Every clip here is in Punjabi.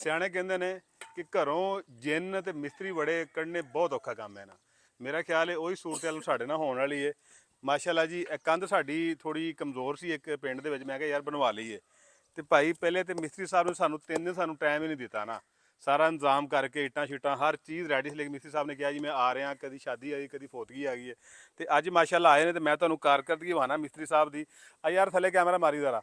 ਸਿਆਣੇ ਕਹਿੰਦੇ ਨੇ ਕਿ ਘਰੋਂ ਜਿੰਨ ਤੇ ਮਿਸਤਰੀ ਬੜੇ ਕੱਢਣੇ ਬਹੁਤ ਔਖਾ ਕੰਮ ਹੈ ਨਾ। ਮੇਰਾ ਖਿਆਲ ਹੈ ਉਹੀ ਸੂਰਤ ਹਾਲ ਸਾਡੇ ਨਾਲ ਹੋਣ ਵਾਲੀ ਹੈ। ਮਾਸ਼ਾਅੱਲਾ ਜੀ ਇਹ ਕੰਧ ਸਾਡੀ ਥੋੜੀ ਕਮਜ਼ੋਰ ਸੀ ਇੱਕ ਪਿੰਡ ਦੇ ਵਿੱਚ, ਮੈਂ ਕਿਹਾ ਯਾਰ ਬਣਵਾ ਲਈਏ। ਤੇ ਭਾਈ ਪਹਿਲੇ ਤੇ ਮਿਸਤਰੀ ਸਾਹਿਬ ਨੇ ਸਾਨੂੰ 3 ਦਿਨ ਸਾਨੂੰ ਟਾਈਮ ਹੀ ਨਹੀਂ ਦਿੱਤਾ ਨਾ, ਸਾਰਾ ਇੰਤਜ਼ਾਮ ਕਰਕੇ ਇੱਟਾਂ ਸ਼ੀਟਾਂ ਹਰ ਚੀਜ਼ ਰੈਡੀ ਸੀ। ਲੇਕਿਨ ਮਿਸਤਰੀ ਸਾਹਿਬ ਨੇ ਕਿਹਾ ਜੀ ਮੈਂ ਆ ਰਿਹਾ, ਕਦੀ ਸ਼ਾਦੀ ਆਈ ਕਦੀ ਫੋਤਗੀ ਆ ਗਈ ਹੈ। ਤੇ ਅੱਜ ਮਾਸ਼ਾਅੱਲਾ ਆਏ ਨੇ ਤੇ ਮੈਂ ਤੁਹਾਨੂੰ ਕਾਰਕਰਦਗੀ ਵਾਣਾ ਮਿਸਤਰੀ ਸਾਹਿਬ ਦੀ। ਆ ਯਾਰ ਥੱਲੇ ਕੈਮਰਾ ਮਾਰੀ ਜ਼ਰਾ।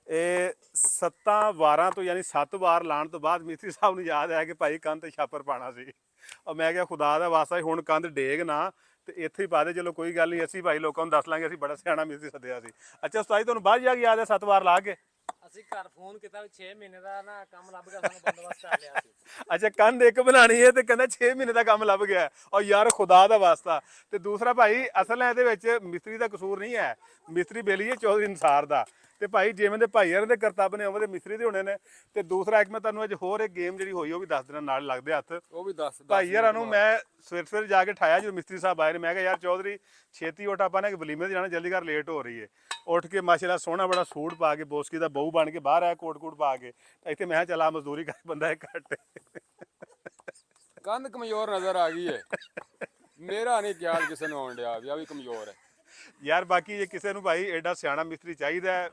ਇਹ 7 ਵਾਰਾਂ ਤੋਂ ਯਾਨੀ 7 ਵਾਰ ਲਾਉਣ ਤੋਂ ਬਾਅਦ ਮਿਸਤਰੀ ਸਾਹਿਬ ਨੂੰ ਯਾਦ ਆਇਆ ਕਿ ਭਾਈ ਕੰਧ ਤੇ ਛਾਪਰ ਪਾਣਾ ਸੀ। ਔਰ ਮੈਂ ਕਿਹਾ ਖੁਦਾ ਦਾ ਵਾਸਤਾ ਹੁਣ ਕੰਧ ਡੇਗ ਨਾ ਤੇ ਇੱਥੇ ਹੀ ਪਾ ਦੇ। ਚਲੋ ਕੋਈ ਗੱਲ ਨਹੀਂ, ਅਸੀਂ ਭਾਈ ਲੋਕਾਂ ਨੂੰ ਦੱਸ ਲਾਂਗੇ ਅਸੀਂ ਬੜਾ ਸਿਆਣਾ ਮਿਸਤਰੀ ਸੱਦਿਆ ਸੀ। ਅੱਛਾ ਉਸਤਾਦ ਤੁਹਾਨੂੰ ਬਾਅਦ ਜਾ ਕੇ ਯਾਦ ਹੈ 7 ਵਾਰ ਲਾ ਕੇ ਅਸੀਂ ਘਰ ਫੋਨ ਕੀਤਾ 6 ਮਹੀਨੇ ਦਾ ਨਾ ਕੰਮ ਲੱਭ ਗਿਆ, ਸਾਨੂੰ ਬੰਦੋਬਸਤ ਕਰ ਲਿਆ ਸੀ। ਅੱਛਾ ਕੰਧ ਇੱਕ ਬਣਾਣੀ ਹੈ ਤੇ ਕਹਿੰਦਾ 6 ਮਹੀਨੇ ਦਾ ਕੰਮ ਲੱਭ ਗਿਆ। ਔਰ ਯਾਰ ਖੁਦਾ ਦਾ ਵਾਸਤਾ। ਤੇ ਦੂਸਰਾ ਭਾਈ ਅਸਲ ਇਹਦੇ ਵਿੱਚ ਮਿਸਤਰੀ ਦਾ ਕਸੂਰ ਨਹੀਂ ਹੈ, ਮਿਸਤਰੀ ਬੇਲੀਏ ਚੌਧਰੀ ਅਨਸਾਰ ਦਾ। ਤੇ ਭਾਈ ਜਿਵੇਂ ਦੇ ਭਾਈਆਂ ਦੇ ਕਰਤੱਵ ਨੇ ਉਵੇਂ ਦੇ ਮਿਸਤਰੀ ਦੇ ਹੋਣੇ ਨੇ। ਤੇ ਦੂਸਰਾ ਇੱਕ ਮੈਂ ਤੁਹਾਨੂੰ ਅੱਜ ਹੋਰ ਇੱਕ ਗੇਮ ਜਿਹੜੀ ਹੋਈ ਉਹ ਵੀ ਦੱਸ ਦੇਣਾ, ਨਾਲ ਲੱਗਦੇ ਹੱਥ ਉਹ ਵੀ ਦੱਸ ਭਾਈ ਯਾਰਾਂ ਨੂੰ। ਮੈਂ ਸਵੇਰ ਜਾ ਕੇ ਠਾਇਆ ਜਦੋਂ ਮਿਸਤਰੀ ਸਾਹਿਬ ਆਏ ਨੇ, ਮੈਂ ਕਿਹਾ ਯਾਰ ਚੌਧਰੀ ਛੇਤੀ ਉੱਠ, ਆਪਾਂ ਨੇ ਵਲੀਮੇ ਤੇ ਜਾਣਾ, ਜਲਦੀ ਕਰ ਲੇਟ ਹੋ ਰਹੀ ਹੈ। ਉੱਠ ਕੇ ਮਾਸ਼ਾਅੱਲਾ ਸੋਹਣਾ ਬੜਾ ਸੂਟ ਪਾ ਕੇ ਬੋਸਕੀ ਦਾ ਬਹੂ ਬਣ ਕੇ ਬਾਹਰ ਆਇਆ, ਕੋਟ ਪਾ ਕੇ। ਇੱਥੇ ਮੈਂ ਚਲਾ ਮਜ਼ਦੂਰੀ ਕਰ ਬੰਦਾ ਇੱਕ ਘੱਟ ਕੰਧ ਕਮਜ਼ੋਰ ਨਜ਼ਰ ਆ ਗਈ ਹੈ। ਮੇਰਾ ਨਹੀਂ ਖਿਆਲ ਕਿਸੇ ਨੂੰ ਆਉਣ ਡਿਆ ਵੀ ਆ ਵੀ ਕਮਜ਼ੋਰ ਹੈ ਯਾਰ। ਬਾਕੀ ਜੇ ਕਿਸੇ ਨੂੰ ਭਾਈ ਐਡਾ ਸਿਆਣਾ ਮਿਸਤਰੀ ਚਾਹੀਦਾ ਹੈ,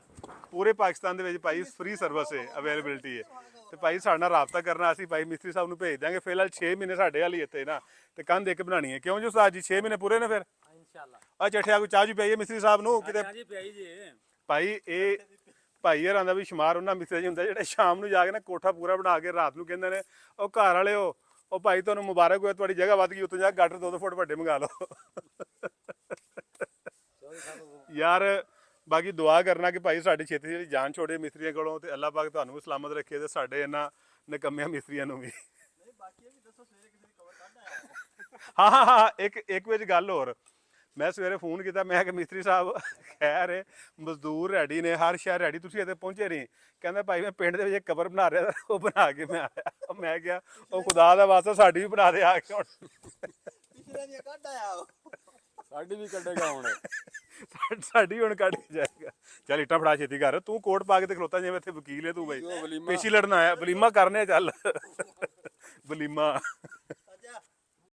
ਪੂਰੇ ਪਾਕਿਸਤਾਨ ਦੇ ਵਿੱਚ ਭਾਈ ਫ੍ਰੀ ਸਰਵਿਸ ਹੈ, ਅਵੇਲੇਬਿਲਟੀ ਹੈ। ਤੇ ਭਾਈ ਸਾਡੇ ਨਾਲ ਰਾਬਤਾ ਕਰਨਾ, ਅਸੀਂ ਭਾਈ ਮਿਸਤਰੀ ਸਾਹਿਬ ਨੂੰ ਭੇਜ ਦਾਂਗੇ। ਫਿਲਹਾਲ 6 ਮਹੀਨੇ ਸਾਡੇ ਵਾਲੀ ਇੱਥੇ ਨਾ, ਤੇ ਕੰਧ ਇੱਕ ਬਣਾਣੀ ਹੈ। ਕਿਉਂ ਜੀ ਉਸਤਾਦ ਜੀ 6 ਮਹੀਨੇ ਪੂਰੇ ਨੇ ਫਿਰ? ਇਨਸ਼ਾਅੱਲਾ। ਆ ਚਠਿਆ ਕੋਈ ਚਾਹ ਜੀ ਪਈਏ ਮਿਸਤਰੀ ਸਾਹਿਬ ਨੂੰ ਕਿਤੇ? ਹਾਂਜੀ ਪਿਆਈ ਜੀ। ਭਾਈ ਇਹ ਭਾਈ ਯਾਰਾਂ ਦਾ ਵੀ ਸ਼ੁਮਾਰ ਉਹਨਾਂ ਮਿਸਤਰੀ ਜੀ ਹੁੰਦਾ ਜਿਹੜੇ ਸ਼ਾਮ ਨੂੰ ਜਾ ਕੇ ਨਾ ਕੋਠਾ ਪੂਰਾ ਬਣਾ ਕੇ ਰਾਤ ਨੂੰ ਕਹਿੰਦੇ ਨੇ ਉਹ ਘਰ ਵਾਲਿਓ ਉਹ ਭਾਈ ਤੁਹਾਨੂੰ ਮੁਬਾਰਕ ਹੋਏ, ਤੁਹਾਡੀ ਜਗ੍ਹਾ ਵੱਧ ਗਈ, ਉੱਤੋਂ ਜਾ ਗਾਟਰ 2-2 ਫੁੱਟ ਵੱਡੇ ਮੰਗਾ ਲਓ। ਯਾਰ ਬਾਕੀ ਦੁਆ ਕਰਨਾ ਕਿ ਭਾਈ ਸਾਡੀ ਛੇਤੀ ਜਿਹੜੀ ਜਾਨ ਛੋੜੇ ਮਿਸਤਰੀਆਂ ਕੋਲੋਂ, ਤੇ ਅੱਲਾਹ ਪਾਕ ਤੁਹਾਨੂੰ ਵੀ ਸਲਾਮਤ ਰੱਖੇ ਤੇ ਸਾਡੇ ਇਹਨਾਂ ਨਿਕੰਮਿਆਂ ਮਿਸਤਰੀਆਂ ਨੂੰ ਵੀ। ਹਾਂ ਇੱਕ ਵਿੱਚ ਗੱਲ ਹੋਰ, ਮੈਂ ਸਵੇਰੇ ਫੋਨ ਕੀਤਾ, ਮੈਂ ਕਿ ਮਿਸਤਰੀ ਸਾਹਿਬ ਖੈਰ ਹੈ ਮਜ਼ਦੂਰ ਰੈਡੀ ਨੇ, ਹਰ ਸ਼ਹਿਰ ਰੈਡੀ, ਤੁਸੀਂ ਇੱਥੇ ਪਹੁੰਚੇ ਨਹੀਂ? ਕਹਿੰਦਾ ਭਾਈ ਮੈਂ ਪਿੰਡ ਦੇ ਵਿੱਚ ਇੱਕ ਕਬਰ ਬਣਾ ਰਿਹਾ, ਉਹ ਬਣਾ ਕੇ ਮੈਂ ਆਇਆ। ਮੈਂ ਕਿਹਾ ਉਹ ਖੁਦਾ ਦਾ ਵਾਸਤਾ ਸਾਡੀ ਵੀ ਬਣਾ ਦੇ ਆ ਕੇ ਹੁਣ। ਸਾਡੀ ਵੀ ਕੱਢੇਗਾ ਹੁਣ। ਸਾਡੀ ਹੁਣ ਕੱਢ ਕੇ ਜਾਏਗਾ। ਚੱਲ ਇੱਟਾਂ ਫੜਾ ਛੇਤੀ ਕਰ, ਤੂੰ ਕੋਟ ਪਾ ਕੇ ਤੇ ਖਲੋਤਾ ਜਿਵੇਂ ਇੱਥੇ ਵਕੀਲ ਹੈ ਤੂੰ। ਬਾਈ ਪੇਸ਼ੀ ਲੜਨ ਆਇਆ, ਵਲੀਮਾ ਕਰਨੇ ਚੱਲ ਵਲੀਮਾ।